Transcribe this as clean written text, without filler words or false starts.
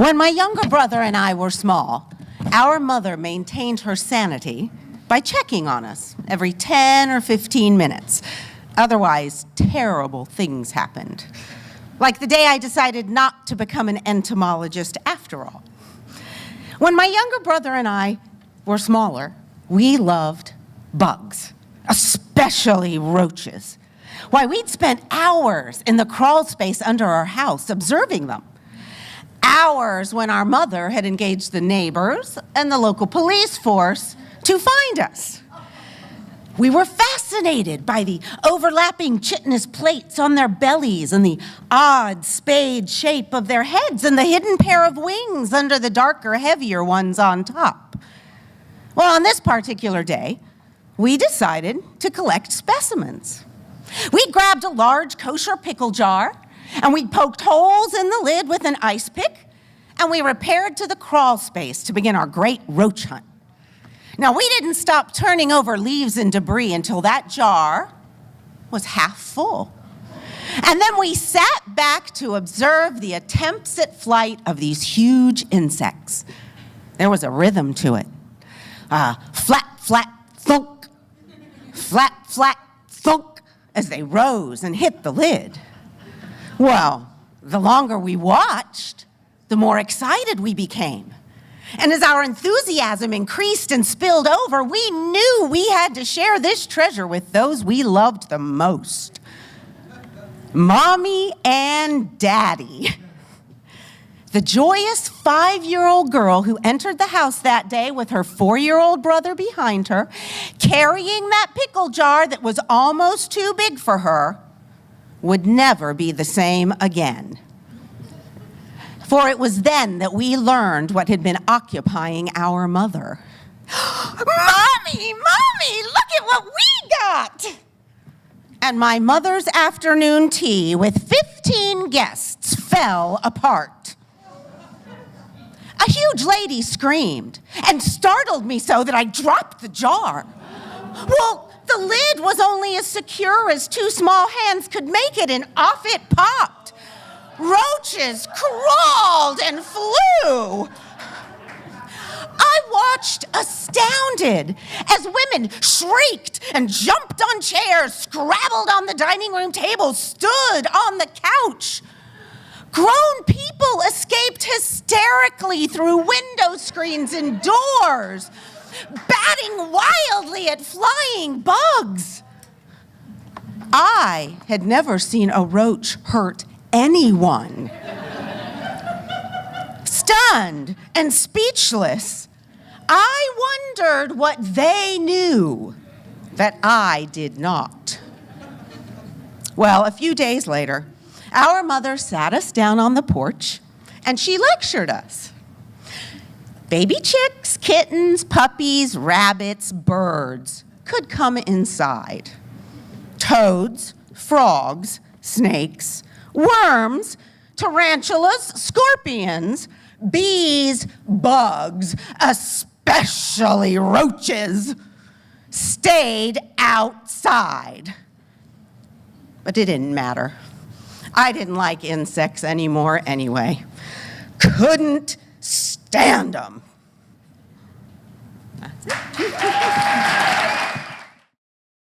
When my younger brother and I were small, our mother maintained her sanity by checking on us every 10 or 15 minutes. Otherwise, terrible things happened. Like the day I decided not to become an entomologist after all. When my younger brother and I were smaller, we loved bugs, especially roaches. Why, we'd spent hours in the crawl space under our house observing them. Hours when our mother had engaged the neighbors and the local police force to find us. We were fascinated by the overlapping chitinous plates on their bellies and the odd spade shape of their heads and the hidden pair of wings under the darker, heavier ones on top. Well, on this particular day, we decided to collect specimens. We grabbed a large kosher pickle jar, and we poked holes in the lid with an ice pick, and we repaired to the crawl space to begin our great roach hunt. Now, we didn't stop turning over leaves and debris until that jar was half full. And then we sat back to observe the attempts at flight of these huge insects. There was a rhythm to it. Flap, flap, thunk. Flap, flap, thunk, as they rose and hit the lid. Well, the longer we watched, the more excited we became. And as our enthusiasm increased and spilled over, we knew we had to share this treasure with those we loved the most. Mommy and Daddy. The joyous 5-year-old girl who entered the house that day with her 4-year-old brother behind her, carrying that pickle jar that was almost too big for her, would never be the same again. For it was then that we learned what had been occupying our mother. Mommy, look at what we got! And my mother's afternoon tea with 15 guests fell apart. A huge lady screamed and startled me so that I dropped the jar. Well, the lid was only as secure as 2 small hands could make it, and off it popped. Roaches crawled and flew. I watched astounded as women shrieked and jumped on chairs, scrabbled on the dining room table, stood on the couch. Grown people escaped hysterically through window screens and doors, batting wildly at flying bugs. I had never seen a roach hurt anyone. Stunned and speechless, I wondered what they knew that I did not. Well, a few days later, our mother sat us down on the porch, and she lectured us. Baby chicks, kittens, puppies, rabbits, birds could come inside. Toads, frogs, snakes, worms, tarantulas, scorpions, bees, bugs, especially roaches, stayed outside. But it didn't matter. I didn't like insects anymore anyway. Couldn't stand them. That's it.